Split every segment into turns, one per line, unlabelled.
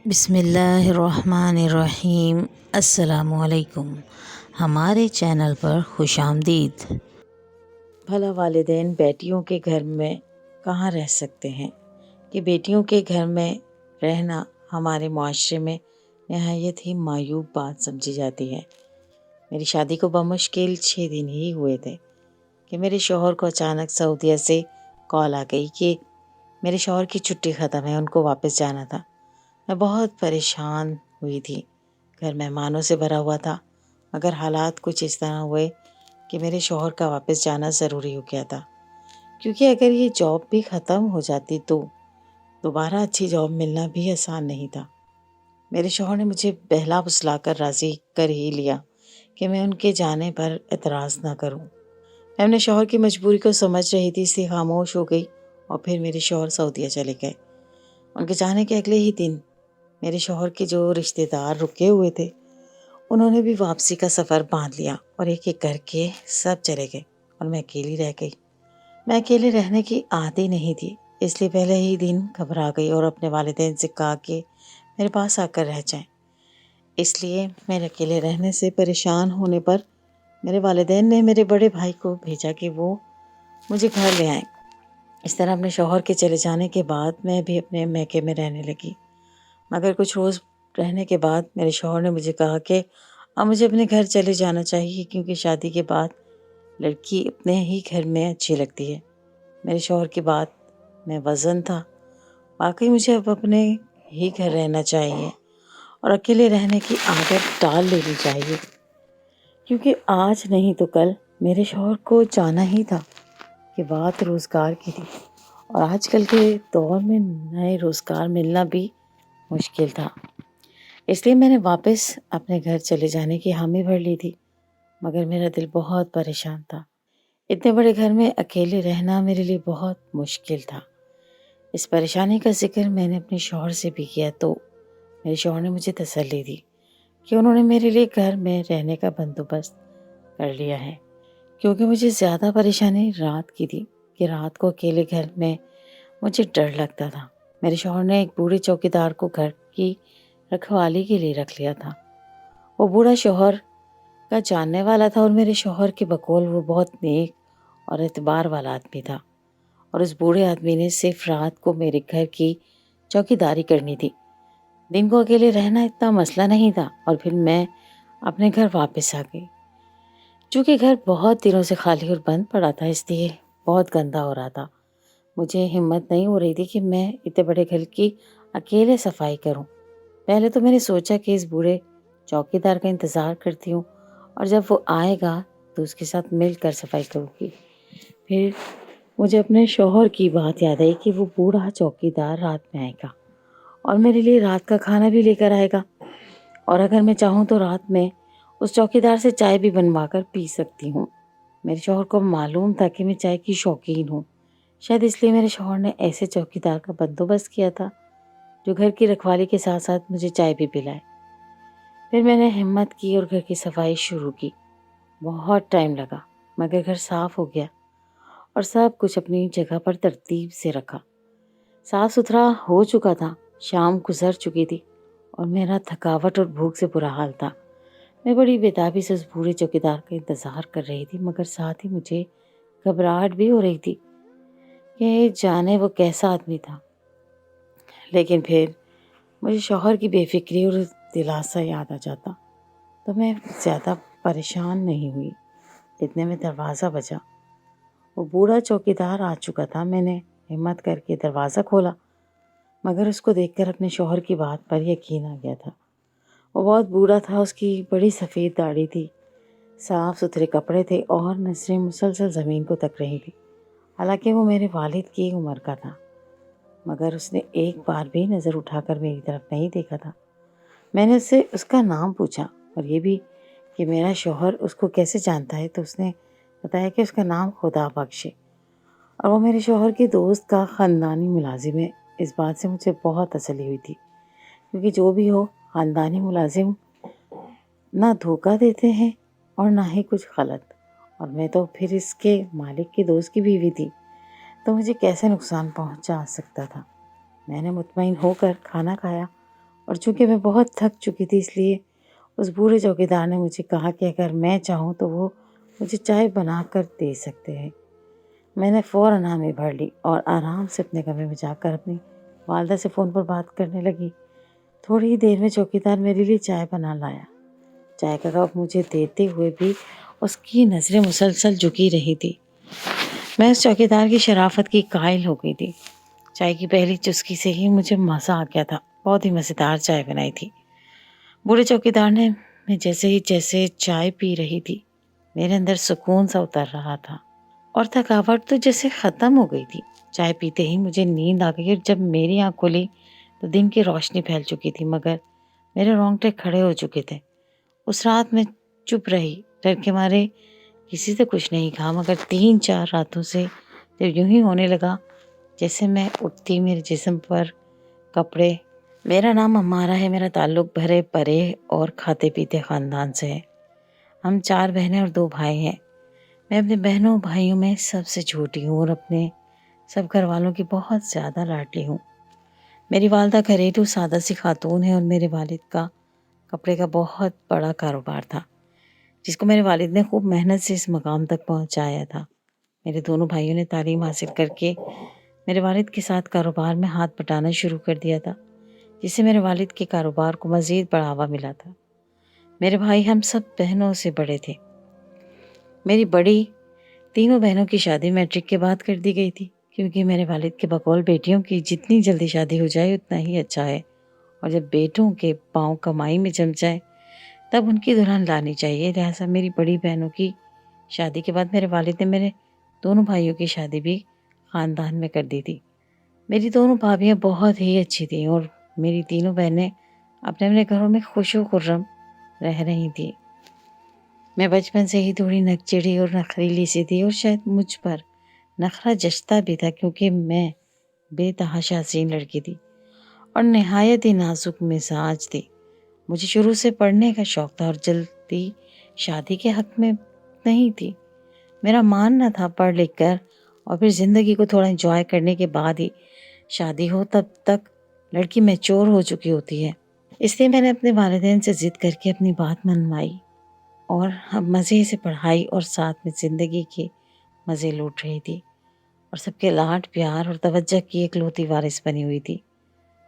بسم اللہ الرحمن الرحیم۔ السلام علیکم، ہمارے چینل پر خوش آمدید۔ بھلا والدین بیٹیوں کے گھر میں کہاں رہ سکتے ہیں کہ بیٹیوں کے گھر میں رہنا ہمارے معاشرے میں نہایت ہی معیوب بات سمجھی جاتی ہے۔ میری شادی کو بمشکل 6 دن ہی ہوئے تھے کہ میرے شوہر کو اچانک سعودیہ سے کال آ گئی کہ میرے شوہر کی چھٹی ختم ہے، ان کو واپس جانا تھا۔ میں بہت پریشان ہوئی تھی، گھر مہمانوں سے بھرا ہوا تھا، مگر حالات کچھ اس طرح ہوئے کہ میرے شوہر کا واپس جانا ضروری ہو گیا تھا، کیونکہ اگر یہ جاب بھی ختم ہو جاتی تو دوبارہ اچھی جاب ملنا بھی آسان نہیں تھا۔ میرے شوہر نے مجھے بہلا پھسلا کر راضی کر ہی لیا کہ میں ان کے جانے پر اعتراض نہ کروں۔ میں اپنے شوہر کی مجبوری کو سمجھ رہی تھی، اس لیے خاموش ہو گئی، اور پھر میرے شوہر سعودیہ چلے گئے۔ ان کے جانے کے اگلے ہی دن میرے شوہر کے جو رشتہ دار رکے ہوئے تھے انہوں نے بھی واپسی کا سفر باندھ لیا، اور ایک ایک کر کے سب چلے گئے اور میں اکیلی رہ گئی۔ میں اکیلے رہنے کی عادی نہیں تھی، اس لیے پہلے ہی دن گھبرا گئی اور اپنے والدین سے کہا کہ میرے پاس آ کر رہ جائیں۔ اس لیے میرے اکیلے رہنے سے پریشان ہونے پر میرے والدین نے میرے بڑے بھائی کو بھیجا کہ وہ مجھے گھر لے آئیں۔ اس طرح اپنے شوہر کے چلے جانے کے بعد میں بھی اپنے میکے میں رہنے لگی، مگر کچھ روز رہنے کے بعد میرے شوہر نے مجھے کہا کہ اب مجھے اپنے گھر چلے جانا چاہیے، کیونکہ شادی کے بعد لڑکی اپنے ہی گھر میں اچھی لگتی ہے۔ میرے شوہر کی بات میں وزن تھا، واقعی مجھے اب اپنے ہی گھر رہنا چاہیے اور اکیلے رہنے کی عادت ڈال لینی چاہیے، کیونکہ آج نہیں تو کل میرے شوہر کو جانا ہی تھا کہ بات روزگار کی تھی، اور آج کل کے دور میں نئے روزگار ملنا بھی مشکل تھا۔ اس لیے میں نے واپس اپنے گھر چلے جانے کی حامی بھر لی تھی، مگر میرا دل بہت پریشان تھا۔ اتنے بڑے گھر میں اکیلے رہنا میرے لیے بہت مشکل تھا۔ اس پریشانی کا ذکر میں نے اپنے شوہر سے بھی کیا تو میرے شوہر نے مجھے تسلی دی کہ انہوں نے میرے لیے گھر میں رہنے کا بندوبست کر لیا ہے، کیونکہ مجھے زیادہ پریشانی رات کی تھی کہ رات کو اکیلے گھر میں مجھے ڈر لگتا تھا۔ میرے شوہر نے ایک بوڑھے چوکیدار کو گھر کی رکھوالی کے لیے رکھ لیا تھا۔ وہ بوڑھا شوہر کا جاننے والا تھا، اور میرے شوہر کے بقول وہ بہت نیک اور اعتبار والا آدمی تھا، اور اس بوڑھے آدمی نے صرف رات کو میرے گھر کی چوکیداری کرنی تھی۔ دن کو اکیلے رہنا اتنا مسئلہ نہیں تھا، اور پھر میں اپنے گھر واپس آ گئی۔ چونکہ گھر بہت دنوں سے خالی اور بند پڑا تھا، اس لیے بہت گندا ہو رہا تھا۔ مجھے ہمت نہیں ہو رہی تھی کہ میں اتنے بڑے گھر کی اکیلے صفائی کروں۔ پہلے تو میں نے سوچا کہ اس بوڑھے چوکیدار کا انتظار کرتی ہوں، اور جب وہ آئے گا تو اس کے ساتھ مل کر صفائی کروں گی۔ پھر مجھے اپنے شوہر کی بات یاد آئی کہ وہ بوڑھا چوکیدار رات میں آئے گا اور میرے لیے رات کا کھانا بھی لے کر آئے گا، اور اگر میں چاہوں تو رات میں اس چوکیدار سے چائے بھی بنوا کر پی سکتی ہوں۔ میرے شوہر کو معلوم تھا کہ میں چائے کی شوقین ہوں، شاید اس لیے میرے شوہر نے ایسے چوکیدار کا بندوبست کیا تھا جو گھر کی رکھوالی کے ساتھ ساتھ مجھے چائے بھی پلائے۔ پھر میں نے ہمت کی اور گھر کی صفائی شروع کی۔ بہت ٹائم لگا، مگر گھر صاف ہو گیا اور سب کچھ اپنی جگہ پر ترتیب سے رکھا۔ صاف ستھرا ہو چکا تھا، شام گزر چکی تھی، اور میرا تھکاوٹ اور بھوک سے برا حال تھا۔ میں بڑی بےتابی سے اس بوڑھے چوکیدار کا انتظار کر رہی تھی، مگر ساتھ ہی مجھے گھبراہٹ بھی ہو رہی تھی کہ جانے وہ کیسا آدمی تھا۔ لیکن پھر مجھے شوہر کی بے فکری اور دلاسا یاد آ جاتا تو میں زیادہ پریشان نہیں ہوئی۔ اتنے میں دروازہ بجا۔ وہ بوڑھا چوکیدار آ چکا تھا۔ میں نے ہمت کر کے دروازہ کھولا، مگر اس کو دیکھ کر اپنے شوہر کی بات پر یقین آ گیا تھا۔ وہ بہت بوڑھا تھا، اس کی بڑی سفید داڑھی تھی، صاف ستھرے کپڑے تھے، اور نظریں مسلسل زمین کو تک رہی تھی۔ حالانکہ وہ میرے والد کی عمر کا تھا، مگر اس نے ایک بار بھی نظر اٹھا کر میری طرف نہیں دیکھا تھا۔ میں نے اس سے اس کا نام پوچھا، اور یہ بھی کہ میرا شوہر اس کو کیسے جانتا ہے، تو اس نے بتایا کہ اس کا نام خدا بخش ہے، اور وہ میرے شوہر کے دوست کا خاندانی ملازم ہے۔ اس بات سے مجھے بہت تسلی ہوئی تھی، کیونکہ جو بھی ہو، خاندانی ملازم نہ دھوکہ دیتے ہیں اور نہ ہی کچھ غلط، اور میں تو پھر اس کے مالک کے دوست کی بیوی تھی، تو مجھے کیسے نقصان پہنچا سکتا تھا۔ میں نے مطمئن ہو کر کھانا کھایا اور چونکہ میں بہت تھک چکی تھی، اس لیے اس بوڑھے چوکیدار نے مجھے کہا کہ اگر میں چاہوں تو وہ مجھے چائے بنا کر دے سکتے ہیں۔ میں نے فوراً حامی بھر لی اور آرام سے اپنے کمرے میں جا کر اپنی والدہ سے فون پر بات کرنے لگی۔ تھوڑی ہی دیر میں چوکیدار میرے لیے چائے بنا لایا۔ چائے کا کپ مجھے دیتے ہوئے بھی اس کی نظریں مسلسل جھکی رہی تھی۔ میں اس چوکیدار کی شرافت کی قائل ہو گئی تھی۔ چائے کی پہلی چسکی سے ہی مجھے مزہ آ گیا تھا۔ بہت ہی مزیدار چائے بنائی تھی۔ بوڑھے چوکیدار نے میں جیسے چائے پی رہی تھی، میرے اندر سکون سا اتر رہا تھا اور تھکاوٹ تو جیسے ختم ہو گئی تھی۔ چائے پیتے ہی مجھے نیند آ گئی اور جب میری آنکھ کھلی تو دن کی روشنی پھیل چکی تھی، مگر میرے رونگٹے کھڑے ہو چکے تھے۔ اس رات میں چپ رہی، ڈر کے مارے کسی سے کچھ نہیں کہا، مگر 3-4 راتوں سے جب یوں ہی ہونے لگا جیسے میں اٹھتی میرے جسم پر کپڑے۔ میرا نام امارہ ہے، میرا تعلق بھرے پرے اور کھاتے پیتے خاندان سے ہے۔ ہم 4 بہنیں اور 2 بھائی ہیں۔ میں اپنے بہنوں بھائیوں میں سب سے چھوٹی ہوں اور اپنے سب گھر والوں کی بہت زیادہ لاڈلی ہوں۔ میری والدہ گھریلو سادہ سی خاتون ہے اور میرے والد کا کپڑے کا بہت بڑا کاروبار تھا، جس کو میرے والد نے خوب محنت سے اس مقام تک پہنچایا تھا۔ میرے دونوں بھائیوں نے تعلیم حاصل کر کے میرے والد کے ساتھ کاروبار میں ہاتھ بٹانا شروع کر دیا تھا، جس سے میرے والد کے کاروبار کو مزید بڑھاوا ملا تھا۔ میرے بھائی ہم سب بہنوں سے بڑے تھے۔ میری بڑی تینوں بہنوں کی شادی میٹرک کے بعد کر دی گئی تھی، کیونکہ میرے والد کے بقول بیٹیوں کی جتنی جلدی شادی ہو جائے اتنا ہی اچھا ہے، اور جب بیٹوں کے پاؤں کمائی میں جم جائے تب ان کی دلہن لانی چاہیے۔ لہٰذا میری بڑی بہنوں کی شادی کے بعد میرے والد نے میرے دونوں بھائیوں کی شادی بھی خاندان میں کر دی تھی۔ میری دونوں بھابیاں بہت ہی اچھی تھیں اور میری تینوں بہنیں اپنے اپنے گھروں میں خوش و خرم رہ رہی تھیں۔ میں بچپن سے ہی تھوڑی نکچڑی اور نخریلی سی تھی، اور شاید مجھ پر نخرہ جچتا بھی تھا، کیونکہ میں بے تحاشا حسین لڑکی تھی اور نہایت ہی نازک مزاج تھی۔ مجھے شروع سے پڑھنے کا شوق تھا اور جلدی شادی کے حق میں نہیں تھی۔ میرا ماننا تھا پڑھ لکھ کر اور پھر زندگی کو تھوڑا انجوائے کرنے کے بعد ہی شادی ہو، تب تک لڑکی میچور ہو چکی ہوتی ہے۔ اس لیے میں نے اپنے والدین سے ضد کر کے اپنی بات منوائی اور اب مزے سے پڑھائی اور ساتھ میں زندگی کے مزے لوٹ رہی تھی، اور سب کے لاڈ پیار اور توجہ کی اکلوتی وارث بنی ہوئی تھی۔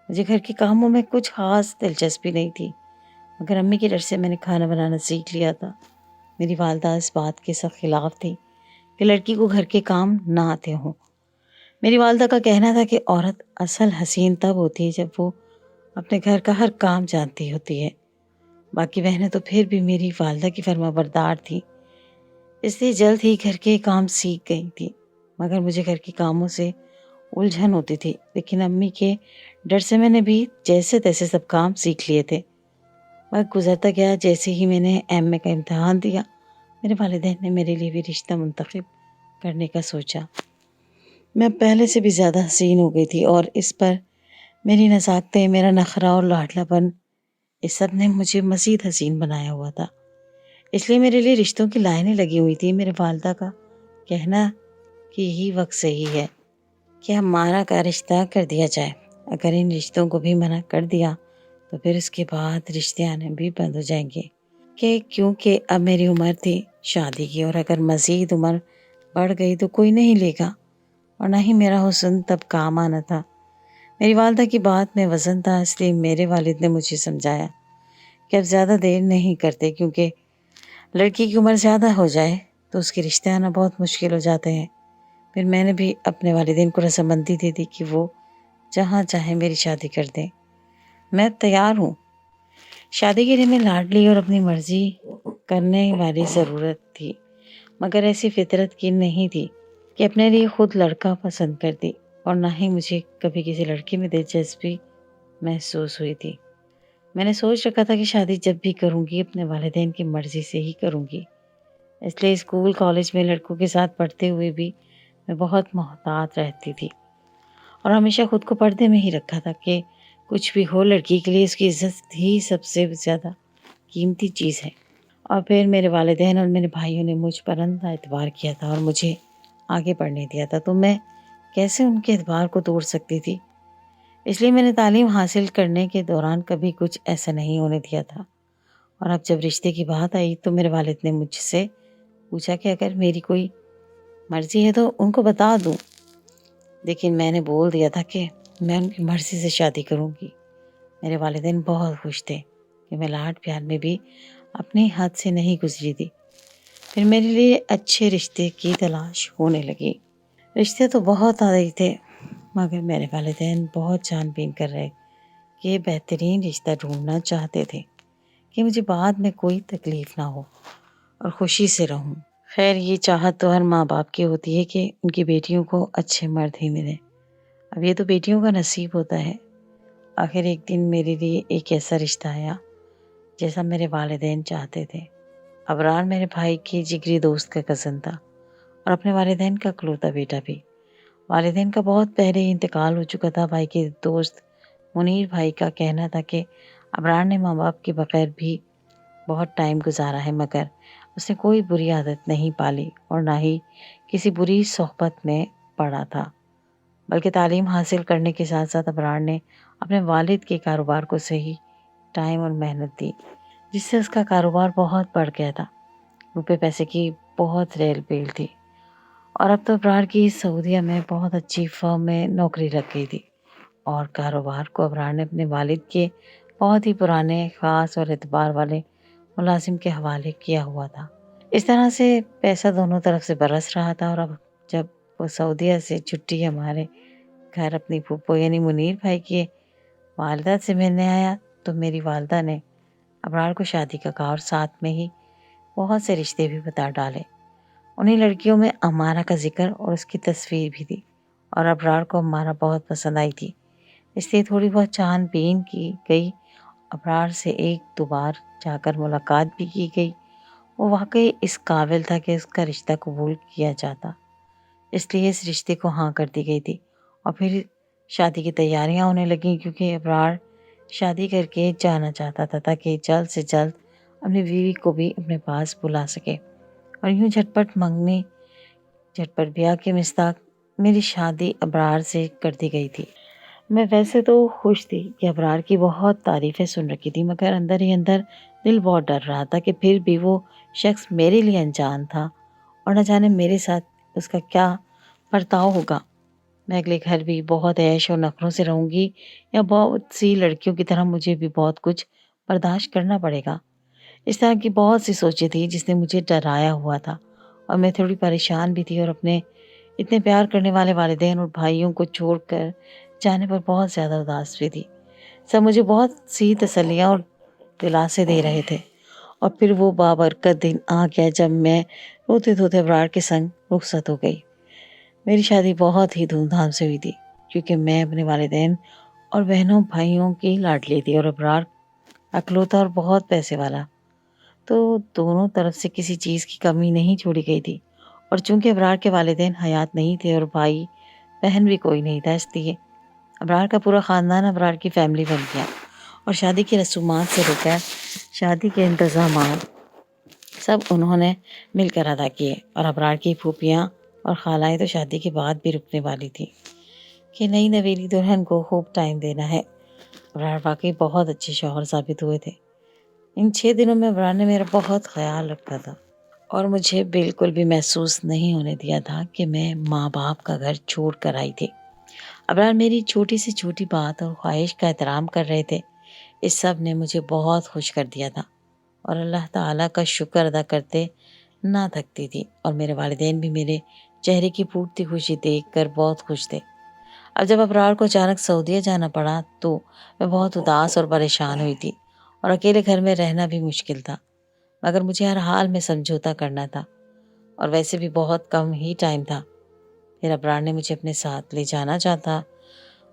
مجھے گھر کے کاموں میں کچھ خاص دلچسپی نہیں تھی، مگر امی کے ڈر سے میں نے کھانا بنانا سیکھ لیا تھا۔ میری والدہ اس بات کے سخت خلاف تھی کہ لڑکی کو گھر کے کام نہ آتے ہوں۔ میری والدہ کا کہنا تھا کہ عورت اصل حسین تب ہوتی ہے جب وہ اپنے گھر کا ہر کام جانتی ہوتی ہے۔ باقی بہنیں تو پھر بھی میری والدہ کی فرما بردار تھیں، اس لیے جلد ہی گھر کے کام سیکھ گئی تھی، مگر مجھے گھر کے کاموں سے الجھن ہوتی تھی۔ لیکن امی کے ڈر سے میں نے بھی جیسے تیسے سب کام سیکھ لیے تھے۔ وقت گزرتا گیا، جیسے ہی میں نے ایم اے کا امتحان دیا، میرے والدین نے میرے لیے بھی رشتہ منتخب کرنے کا سوچا۔ میں پہلے سے بھی زیادہ حسین ہو گئی تھی اور اس پر میری نزاکتیں، میرا نخرہ اور لاڈلا پن، اس سب نے مجھے مزید حسین بنایا ہوا تھا۔ اس لیے میرے لیے رشتوں کی لائنیں لگی ہوئی تھی۔ میرے والدہ کا کہنا کہ یہی وقت صحیح ہے کہ ہمارا کا رشتہ کر دیا جائے۔ اگر ان رشتوں کو بھی منع کر دیا تو پھر اس کے بعد رشتے آنے بھی بند ہو جائیں گے، کیونکہ اب میری عمر تھی شادی کی، اور اگر مزید عمر بڑھ گئی تو کوئی نہیں لے گا، اور نہ ہی میرا حسن تب کام آنا تھا۔ میری والدہ کی بات میں وزن تھا، اس لیے میرے والد نے مجھے سمجھایا کہ اب زیادہ دیر نہیں کرتے، کیونکہ لڑکی کی عمر زیادہ ہو جائے تو اس کے رشتے آنا بہت مشکل ہو جاتے ہیں۔ پھر میں نے بھی اپنے والدین کو رضامندی دے دی کہ وہ جہاں چاہیں میری شادی کر دیں، میں تیار ہوں۔ شادی کے لیے میں لاڈلی اور اپنی مرضی کرنے والی ضرورت تھی، مگر ایسی فطرت کی نہیں تھی کہ اپنے لیے خود لڑکا پسند کر دی، اور نہ ہی مجھے کبھی کسی لڑکی میں دلچسپی محسوس ہوئی تھی۔ میں نے سوچ رکھا تھا کہ شادی جب بھی کروں گی اپنے والدین کی مرضی سے ہی کروں گی۔ اس لیے اسکول کالج میں لڑکوں کے ساتھ پڑھتے ہوئے بھی میں بہت محتاط رہتی تھی، اور ہمیشہ خود کو پردے میں ہی رکھا تھا کہ کچھ بھی ہو، لڑکی کے لیے اس کی عزت ہی سب سے زیادہ قیمتی چیز ہے۔ اور پھر میرے والدین اور میرے بھائیوں نے مجھ پر اندھا اعتبار کیا تھا اور مجھے آگے بڑھنے دیا تھا، تو میں کیسے ان کے اعتبار کو توڑ سکتی تھی؟ اس لیے میں نے تعلیم حاصل کرنے کے دوران کبھی کچھ ایسا نہیں ہونے دیا تھا۔ اور اب جب رشتے کی بات آئی تو میرے والد نے مجھ سے پوچھا کہ اگر میری کوئی مرضی ہے تو ان کو بتا دوں، لیکن میں نے بول دیا تھا کہ میں ان کی مرضی سے شادی کروں گی۔ میرے والدین بہت خوش تھے کہ میں لاڈ پیار میں بھی اپنی حد سے نہیں گزری تھی۔ پھر میرے لیے اچھے رشتے کی تلاش ہونے لگی۔ رشتے تو بہت آ رہے تھے، مگر میرے والدین بہت چھان بین کر رہے کہ بہترین رشتہ ڈھونڈنا چاہتے تھے کہ مجھے بعد میں کوئی تکلیف نہ ہو اور خوشی سے رہوں۔ خیر، یہ چاہت تو ہر ماں باپ کی ہوتی ہے کہ ان کی بیٹیوں کو اچھے مرد ہی ملے۔ اب یہ تو بیٹیوں کا نصیب ہوتا ہے۔ آخر ایک دن میرے لیے ایک ایسا رشتہ آیا جیسا میرے والدین چاہتے تھے۔ ابرار میرے بھائی کی جگری دوست کا کزن تھا اور اپنے والدین کا اکلوتا بیٹا بھی۔ والدین کا بہت پہلے ہی انتقال ہو چکا تھا۔ بھائی کے دوست منیر بھائی کا کہنا تھا کہ ابرار نے ماں باپ کے بغیر بھی بہت ٹائم گزارا ہے، مگر اس نے کوئی بری عادت نہیں پالی اور نہ ہی کسی بری صحبت میں پڑا تھا، بلکہ تعلیم حاصل کرنے کے ساتھ ساتھ ابرار نے اپنے والد کے کاروبار کو صحیح ٹائم اور محنت دی، جس سے اس کا کاروبار بہت بڑھ گیا تھا۔ روپے پیسے کی بہت ریل پیل تھی اور اب تو ابرار کی سعودیہ میں بہت اچھی فرم میں نوکری لگ گئی تھی اور کاروبار کو ابرار نے اپنے والد کے بہت ہی پرانے خاص اور اعتبار والے ملازم کے حوالے کیا ہوا تھا۔ اس طرح سے پیسہ دونوں طرف سے برس رہا تھا اور اب جب وہ سعودیہ سے چھٹی ہمارے گھر اپنی پھوپھو یعنی منیر بھائی کی والدہ سے ملنے آیا تو میری والدہ نے ابرار کو شادی کا کہا اور ساتھ میں ہی بہت سے رشتے بھی بتا ڈالے۔ انہیں لڑکیوں میں امارہ کا ذکر اور اس کی تصویر بھی دی اور ابرار کو امارہ بہت پسند آئی تھی، اس لیے تھوڑی بہت چھان بین کی گئی۔ ابرار سے ایک دو بار جا کر ملاقات بھی کی گئی۔ وہ واقعی اس قابل تھا کہ اس کا رشتہ قبول کیا جاتا، اس لیے اس رشتے کو ہاں کر دی گئی تھی اور پھر شادی کی تیاریاں ہونے لگیں، کیونکہ ابرار شادی کر کے جانا چاہتا تھا تاکہ جلد سے جلد اپنی بیوی کو بھی اپنے پاس بلا سکے۔ اور یوں جھٹپٹ منگنی جھٹپٹ بیاہ کے مستاق میری شادی ابرار سے کر دی گئی تھی۔ میں ویسے تو خوش تھی کہ ابرار کی بہت تعریفیں سن رکھی تھی، مگر اندر ہی اندر دل بہت ڈر رہا تھا کہ پھر بھی وہ شخص میرے لیے انجان تھا اور نہ جانے میرے ساتھ اس کا کیا برتاؤ ہوگا۔ میں اگلے گھر بھی بہت عیش اور نخروں سے رہوں گی یا بہت سی لڑکیوں کی طرح مجھے بھی بہت کچھ برداشت کرنا پڑے گا؟ اس طرح کی بہت سی سوچیں تھی جس نے مجھے ڈرایا ہوا تھا اور میں تھوڑی پریشان بھی تھی اور اپنے اتنے پیار کرنے والے والدین اور بھائیوں کو چھوڑ کر جانے پر بہت زیادہ اداس بھی تھی۔ سب مجھے بہت سی تسلیاں اور دلاسے دے رہے تھے اور پھر وہ بابرکت دن آ گیا جب میں روتے دھوتے ابرار کے سنگ رخصت ہو گئی۔ میری شادی بہت ہی دھوم دھام سے ہوئی تھی کیونکہ میں اپنے والدین اور بہنوں بھائیوں کی لاڈلی تھی اور ابرار اکلوتا اور بہت پیسے والا، تو دونوں طرف سے کسی چیز کی کمی نہیں چھوڑی گئی تھی۔ اور چونکہ ابرار کے والدین حیات نہیں تھے اور بھائی بہن بھی کوئی نہیں تھا، اس لیے ابرار کا پورا خاندان ابرار کی فیملی بن گیا اور شادی کی رسومات سے لے کر شادی کے انتظامات سب انہوں نے مل کر ادا کیے۔ اور ابرار کی پھوپھیاں اور خالائیں تو شادی کے بعد بھی رکنے والی تھی کہ نئی نویلی دلہن کو خوب ٹائم دینا ہے۔ ابرار واقعی بہت اچھے شوہر ثابت ہوئے تھے۔ ان 6 دنوں میں ابرار نے میرا بہت خیال رکھا تھا اور مجھے بالکل بھی محسوس نہیں ہونے دیا تھا کہ میں ماں باپ کا گھر چھوڑ کر آئی تھی۔ ابرار میری چھوٹی سے چھوٹی بات اور خواہش کا احترام کر رہے تھے۔ اس سب نے مجھے بہت خوش کر دیا تھا اور اللہ تعالیٰ کا شکر ادا کرتے نہ تھکتی تھی، اور میرے والدین بھی میرے چہرے کی پھوٹتی خوشی دیکھ کر بہت خوش تھے۔ اب جب ابرار کو اچانک سعودیہ جانا پڑا تو میں بہت اداس اور پریشان ہوئی تھی اور اکیلے گھر میں رہنا بھی مشکل تھا، مگر مجھے ہر حال میں سمجھوتا کرنا تھا اور ویسے بھی بہت کم ہی ٹائم تھا۔ پھر ابرار نے مجھے اپنے ساتھ لے جانا چاہتا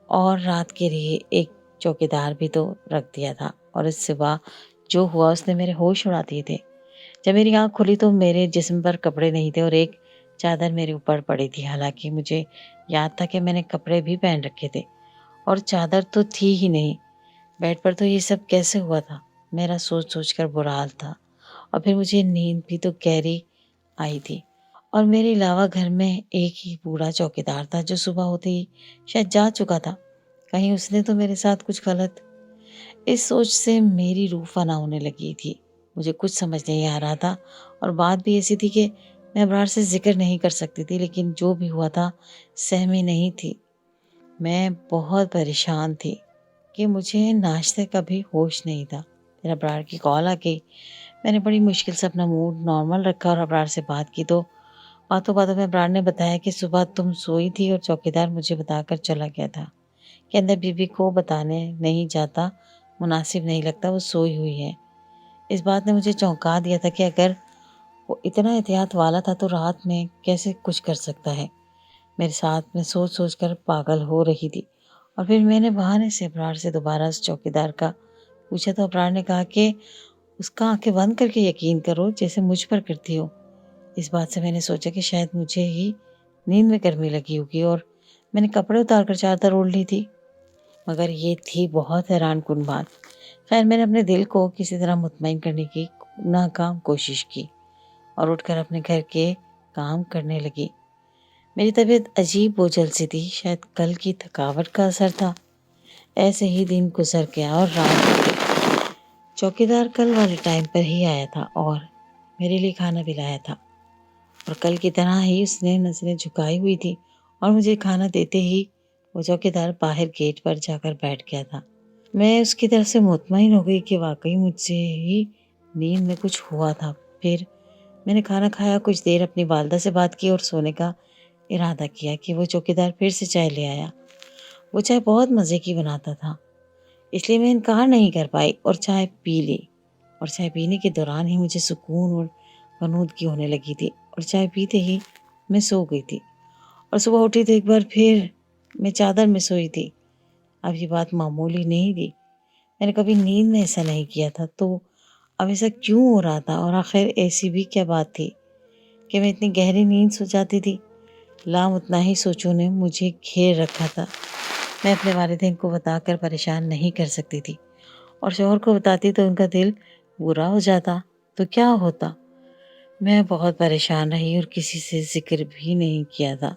اور رات کے لیے ایک چوکیدار بھی تو رکھ دیا تھا، اور اس صبح جو ہوا اس نے میرے ہوش اڑا دیے تھے۔ جب میری آنکھ کھلی تو میرے جسم پر کپڑے نہیں تھے اور ایک چادر میرے اوپر پڑی تھی، حالانکہ مجھے یاد تھا کہ میں نے کپڑے بھی پہن رکھے تھے اور چادر تو تھی ہی نہیں۔ بیڈ پر تو یہ سب کیسے ہوا تھا؟ میرا سوچ سوچ کر برا حال تھا اور پھر مجھے نیند بھی تو گہری آئی تھی، اور میرے علاوہ گھر میں ایک ہی بوڑھا چوکیدار تھا جو صبح ہوتے ہی شاید جا چکا تھا۔ کہیں اس نے تو میرے ساتھ کچھ غلط؟ اس سوچ سے میری روح فنا ہونے لگی تھی۔ مجھے کچھ سمجھ نہیں آ رہا تھا، اور بات بھی ایسی تھی کہ میں ابرار سے ذکر نہیں کر سکتی تھی، لیکن جو بھی ہوا تھا سہمی نہیں تھی۔ میں بہت پریشان تھی کہ مجھے ناشتے کا بھی ہوش نہیں تھا۔ پھر ابرار کی کال آ گئی۔ میں نے بڑی مشکل سے اپنا موڈ نارمل رکھا اور ابرار سے بات کی، تو باتوں باتوں میں ابرار نے بتایا کہ صبح تم سوئی تھی اور چوکیدار مجھے بتا کر چلا گیا تھا کہ اندر بیوی کو بتانے نہیں جاتا، مناسب نہیں لگتا، وہ سوئی ہوئی ہے۔ اس بات نے مجھے چونکا دیا تھا کہ اگر وہ اتنا احتیاط والا تھا تو رات میں کیسے کچھ کر سکتا ہے۔ میرے ساتھ میں سوچ سوچ کر پاگل ہو رہی تھی، اور پھر میں نے بہانے سے ابرار سے دوبارہ اس چوکیدار کا پوچھا تو ابرار نے کہا کہ اس کا آنکھیں بند کر کے یقین کرو جیسے مجھ پر کرتی ہو۔ اس بات سے میں نے سوچا کہ شاید مجھے ہی نیند میں گرمی لگی ہوگی، اور میں نے کپڑے اتار کر چادر اوڑھ لی تھی، مگر یہ تھی بہت حیران کن بات۔ خیر، میں نے اپنے دل کو کسی طرح مطمئن کرنے کی ناکام کوشش کی اور اٹھ کر اپنے گھر کے کام کرنے لگی۔ میری طبیعت عجیب بوجھل سی تھی، شاید کل کی تھکاوٹ کا اثر تھا۔ ایسے ہی دن گزر گیا اور رات ہو گئی۔ چوکیدار کل والے ٹائم پر ہی آیا تھا اور میرے لیے کھانا بھی لایا تھا، اور کل کی طرح ہی اس نے نظریں جھکائی ہوئی تھی، اور مجھے کھانا دیتے ہی وہ چوکیدار باہر گیٹ پر جا کر بیٹھ گیا تھا۔ میں اس کی طرف سے مطمئن ہو گئی کہ واقعی مجھ سے ہی نیند میں کچھ ہوا تھا۔ پھر میں نے کھانا کھایا، کچھ دیر اپنی والدہ سے بات کی اور سونے کا ارادہ کیا کہ وہ چوکیدار پھر سے چائے لے آیا۔ وہ چائے بہت مزے کی بناتا تھا، اس لیے میں انکار نہیں کر پائی اور چائے پی لی، اور چائے پینے کے دوران ہی مجھے سکون اور غنودگی ہونے لگی تھی، اور چائے پیتے ہی میں سو گئی تھی، اور صبح اٹھی تو ایک بار پھر میں چادر میں سوئی تھی۔ اب یہ بات معمولی نہیں تھی، میں نے کبھی نیند میں ایسا نہیں کیا تھا، تو اب ایسا کیوں ہو رہا تھا؟ اور آخر ایسی بھی کیا بات تھی کہ میں اتنی گہری نیند سو جاتی تھی؟ لامتناہی سوچوں نے مجھے گھیر رکھا تھا۔ میں اپنے والدین کو بتا کر پریشان نہیں کر سکتی تھی، اور شوہر کو بتاتی تو ان کا دل برا ہو جاتا تو کیا ہوتا۔ میں بہت پریشان رہی اور کسی سے ذکر بھی نہیں کیا تھا۔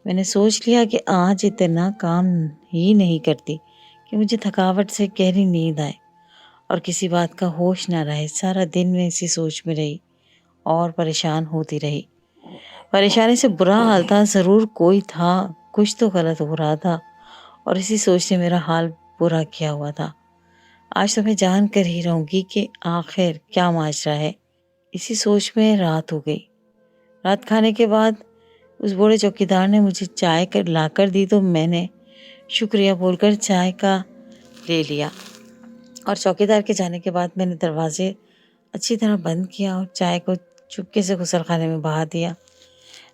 میں نے سوچ لیا کہ آج اتنا کام ہی نہیں کرتی کہ مجھے تھکاوٹ سے گہری نیند آئے اور کسی بات کا ہوش نہ رہے۔ سارا دن میں اسی سوچ میں رہی اور پریشان ہوتی رہی۔ پریشانی سے برا حال تھا، ضرور کوئی تھا، کچھ تو غلط ہو رہا تھا، اور اسی سوچ نے میرا حال برا کیا ہوا تھا۔ آج تو میں جان کر ہی رہوں گی کہ آخر کیا ماجرا ہے۔ اسی سوچ میں رات ہو گئی۔ رات کھانے کے بعد اس بوڑھے چوکیدار نے مجھے چائے لا کر دی، تو میں نے شکریہ بول کر چائے کا لے لیا، اور چوکیدار کے جانے کے بعد میں نے دروازے اچھی طرح بند کیا اور چائے کو چپکے سے غسل خانے میں بہا دیا۔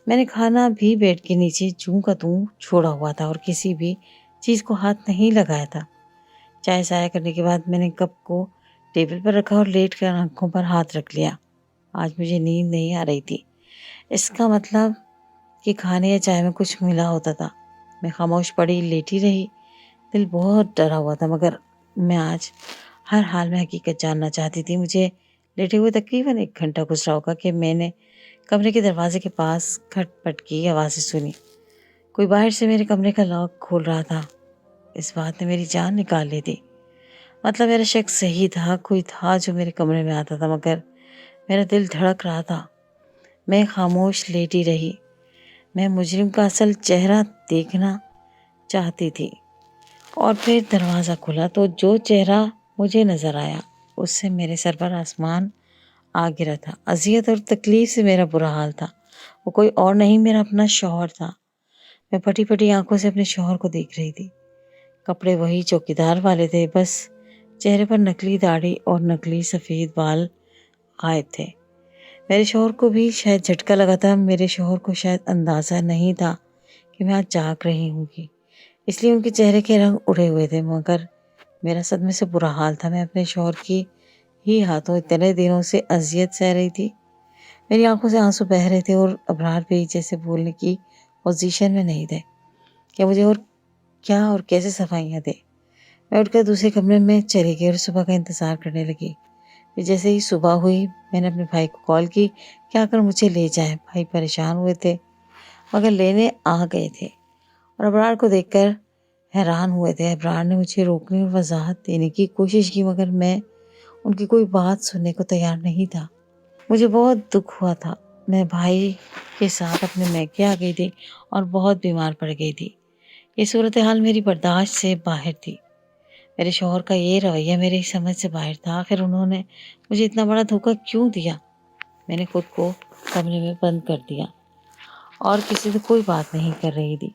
میں نے کھانا بھی بیڈ کے نیچے جوں کا توں چھوڑا ہوا تھا اور کسی بھی چیز کو ہاتھ نہیں لگایا تھا۔ چائے ضائع کرنے کے بعد میں نے کپ کو ٹیبل پر رکھا اور لیٹ کر آنکھوں پر ہاتھ رکھ لیا۔ آج مجھے نیند نہیں آ رہی تھی، اس کا مطلب کہ کھانے یا چائے میں کچھ ملا ہوتا تھا۔ میں خاموش پڑی لیٹی رہی، دل بہت ڈرا ہوا تھا، مگر میں آج ہر حال میں حقیقت جاننا چاہتی تھی۔ مجھے لیٹے ہوئے تقریباً 1 گھنٹہ گزرا ہوگا کہ میں نے کمرے کے دروازے کے پاس کھٹ پٹ کی آوازیں سنی۔ کوئی باہر سے میرے کمرے کا لاک کھول رہا تھا۔ اس بات نے میری جان نکال لی تھی۔ مطلب میرا شک صحیح تھا، کوئی تھا جو میرے کمرے میں آتا تھا، مگر میرا دل دھڑک رہا تھا۔ میں خاموش لیٹی رہی۔ میں مجرم کا اصل چہرہ دیکھنا چاہتی تھی، اور پھر دروازہ کھلا تو جو چہرہ مجھے نظر آیا اس سے میرے سر پر آسمان آ گرا تھا۔ اذیت اور تکلیف سے میرا برا حال تھا۔ وہ کوئی اور نہیں، میرا اپنا شوہر تھا۔ میں پھٹی پھٹی آنکھوں سے اپنے شوہر کو دیکھ رہی تھی۔ کپڑے وہی چوکیدار والے تھے، بس چہرے پر نکلی داڑھی اور نکلی سفید بال غائب تھے۔ میرے شوہر کو بھی شاید جھٹکا لگا تھا۔ میرے شوہر کو شاید اندازہ نہیں تھا کہ میں آج جاگ رہی ہوں گی، اس لیے ان کے چہرے کے رنگ اڑے ہوئے تھے، مگر میرا صدمے سے برا حال تھا۔ میں اپنے شوہر کی ہی ہاتھوں اتنے دنوں سے اذیت سہ رہی تھی۔ میری آنکھوں سے آنسو بہہ رہے تھے، اور ابرار بھی جیسے بولنے کی پوزیشن میں نہیں تھے کہ مجھے اور کیا اور کیسے صفائیاں دے۔ میں اٹھ کر دوسرے کمرے میں چلی گئی اور صبح کا انتظار کرنے لگی۔ پھر جیسے ہی صبح ہوئی میں نے اپنے بھائی کو کال کی کہ آ کر مجھے لے جائیں۔ بھائی پریشان ہوئے تھے، مگر لینے آ گئے تھے، اور ابرار کو دیکھ کر حیران ہوئے تھے۔ ابرار نے مجھے روکنے اور وضاحت دینے کی کوشش کی، مگر میں ان کی کوئی بات سننے کو تیار نہیں تھا۔ مجھے بہت دکھ ہوا تھا۔ میں بھائی کے ساتھ اپنے میکے آ گئی تھی اور بہت بیمار پڑ گئی تھی۔ یہ صورتحال میری برداشت سے باہر تھی۔ میرے شوہر کا یہ رویہ میری سمجھ سے باہر تھا۔ آخر انہوں نے مجھے اتنا بڑا دھوکہ کیوں دیا؟ میں نے خود کو کمرے میں بند کر دیا اور کسی سے کوئی بات نہیں کر رہی تھی۔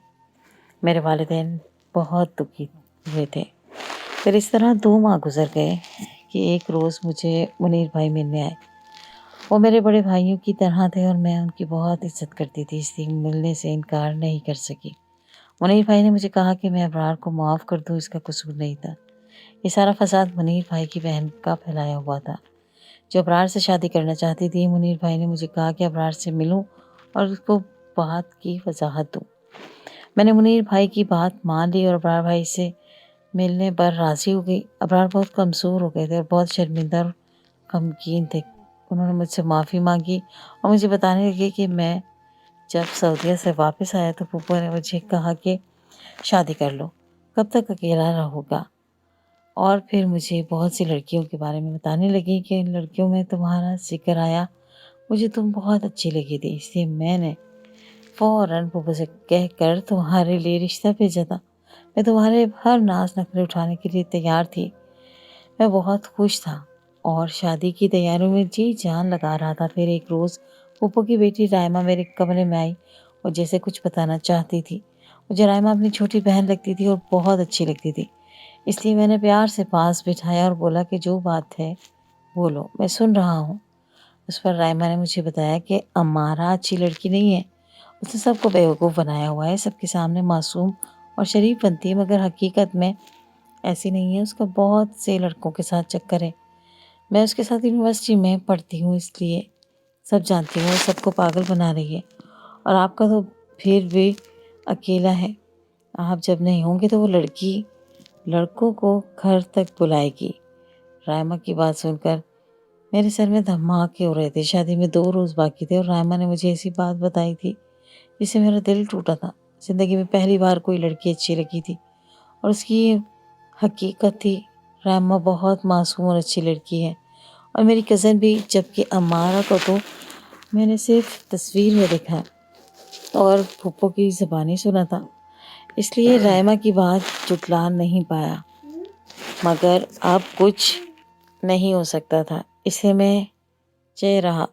میرے والدین بہت دکھی ہوئے تھے۔ پھر اس طرح 2 ماہ گزر گئے کہ ایک روز مجھے منیر بھائی ملنے آئے۔ وہ میرے بڑے بھائیوں کی طرح تھے اور میں ان کی بہت عزت کرتی تھی، اس لیے ملنے سے انکار نہیں کر سکی۔ منیر بھائی نے مجھے کہا کہ میں ابرار کو معاف کر دوں، اس کا قصور نہیں تھا۔ یہ سارا فساد منیر بھائی کی بہن کا پھیلایا ہوا تھا، جو ابرار سے شادی کرنا چاہتی تھی۔ منیر بھائی نے مجھے کہا کہ ابرار سے ملوں اور اس کو بات کی وضاحت دوں۔ میں نے منیر بھائی کی بات مان لی اور ابرار بھائی سے ملنے پر راضی ہو گئی۔ ابرار بہت کمزور ہو گئے تھے اور بہت شرمندہ اور غمگین تھے۔ انہوں نے مجھ سے معافی مانگی اور مجھے بتانے لگے کہ میں جب سعودیہ سے واپس آیا تو پھپھو نے مجھے کہا کہ شادی کر لو، کب تک اکیلا رہو گا؟ اور پھر مجھے بہت سی لڑکیوں کے بارے میں بتانے لگی کہ ان لڑکیوں میں تمہارا ذکر آیا، مجھے تم بہت اچھی لگی تھی، اس لیے میں نے فوراً پھپھو سے کہہ کر تمہارے لیے رشتہ بھیجا تھا۔ میں تمہارے ہر ناز نخرے اٹھانے کے لیے تیار تھی۔ میں بہت خوش تھا اور شادی کی تیاریوں میں جی جان لگا رہا تھا۔ پھر ایک روز پھپھو کی بیٹی رائمہ میرے کمرے میں آئی اور جیسے کچھ بتانا چاہتی تھی۔ مجھے رائمہ اپنی چھوٹی بہن لگتی تھی اور بہت اچھی لگتی تھی، اس لیے میں نے پیار سے پاس بٹھایا اور بولا کہ جو بات ہے بولو، میں سن رہا ہوں۔ اس پر رائمہ نے مجھے بتایا کہ امارہ اچھی لڑکی نہیں ہے، اس نے سب کو بیوقوف بنایا ہوا ہے، سب کے سامنے معصوم اور شریف بنتی ہے، مگر حقیقت میں ایسی نہیں ہے، اس کا بہت سے لڑکوں کے ساتھ چکر ہے۔ میں اس کے ساتھ یونیورسٹی میں پڑھتی ہوں، اس لیے سب جانتی ہوں، وہ سب کو پاگل بنا رہی ہے، اور آپ کا تو پھر بھی اکیلا ہے۔ آپ جب نہیں ہوں گے تو وہ لڑکی لڑکوں کو گھر تک بلائے گی۔ رائمہ کی بات سن کر میرے سر میں دھماکے ہو رہے تھے۔ شادی میں 2 روز باقی تھے اور رائمہ نے مجھے ایسی بات بتائی تھی جس سے میرا دل ٹوٹا تھا۔ زندگی میں پہلی بار کوئی لڑکی اچھی لگی تھی اور اس کی یہ حقیقت تھی۔ رائمہ بہت معصوم اور اچھی لڑکی ہے، اور میری کزن بھی، جبکہ امارہ کو تو میں نے صرف تصویر میں دیکھا اور پھپھو کی زبانی سنا تھا، اس لیے رائمہ کی بات جھٹلا نہیں پایا۔ مگر اب کچھ نہیں ہو سکتا تھا، اس لیے میں چہ رہا،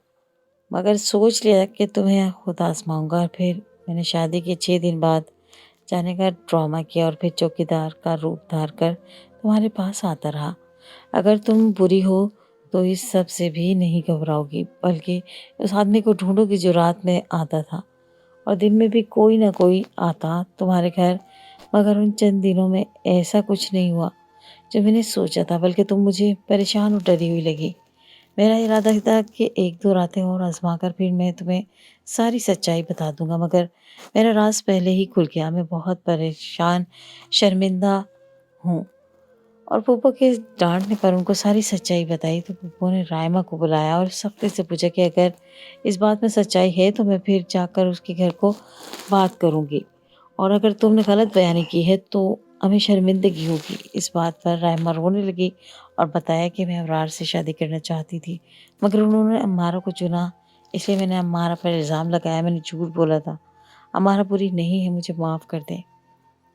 مگر سوچ لیا کہ تمہیں خود آزماؤں گا۔ اور پھر میں نے شادی کے 6 دن بعد جانے کا ڈرامہ کیا اور پھر چوکیدار کا روپ دھار کر تمہارے پاس آتا رہا۔ اگر تم بری ہو تو اس سب سے بھی نہیں گھبراؤ گی، بلکہ اس آدمی کو ڈھونڈو گی جو رات میں آتا تھا، اور دن میں بھی کوئی نہ کوئی آتا تمہارے گھر۔ مگر ان چند دنوں میں ایسا کچھ نہیں ہوا جو میں نے سوچا تھا، بلکہ تم مجھے پریشان اور ڈری ہوئی لگی۔ میرا ارادہ تھا کہ 1-2 راتیں اور آزما کر پھر میں تمہیں ساری سچائی بتا دوں گا، مگر میرا راز پہلے ہی کھل گیا۔ میں بہت پریشان، شرمندہ ہوں۔ اور پھپھو کے ڈانٹنے پر ان کو ساری سچائی بتائی تو پھپھو نے رائمہ کو بلایا اور سختی سے پوچھا کہ اگر اس بات میں سچائی ہے تو میں پھر جا کر اس کے گھر کو بات کروں گی، اور اگر تم نے غلط بیانی کی ہے تو ہمیں شرمندگی ہوگی۔ اس بات پر رائمہ رونے لگی اور بتایا کہ میں ابرار سے شادی کرنا چاہتی تھی، مگر انہوں نے امارہ کو چنا، اس لیے میں نے امارہ پر الزام لگایا، میں نے جھوٹ بولا تھا۔ امارہ بری نہیں ہے، مجھے معاف کر دیں۔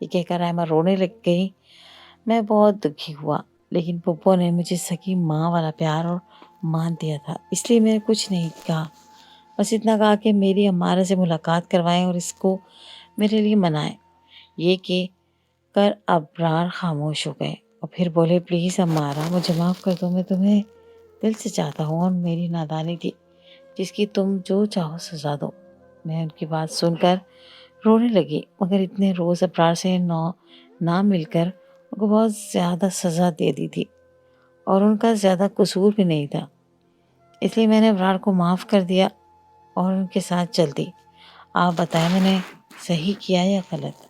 یہ کہہ کر رائمہ رونے لگ گئی۔ میں بہت دکھی ہوا، لیکن پھپھو نے مجھے سکی ماں والا پیار اور مان دیا تھا، اس لیے میں نے کچھ نہیں کہا، بس اتنا کہا کہ میری امارہ سے ملاقات کروائیں اور اس کو میرے لیے منائیں۔ یہ کہ کر ابرار خاموش ہو گئے اور پھر بولے، پلیز امارہ، مجھے معاف کر دو، میں تمہیں دل سے چاہتا ہوں اور میری نادانی تھی جس کی تم جو چاہو سزا دو۔ میں ان کی بات سن کر رونے لگی، مگر اتنے روز ابرار سے نہ مل کر ان کو بہت زیادہ سزا دے دی تھی اور ان کا زیادہ قصور بھی نہیں تھا، اس لیے میں نے ابرار کو معاف کر دیا اور ان کے ساتھ چل دی۔ آپ بتائیں میں نے صحیح کیا یا غلط؟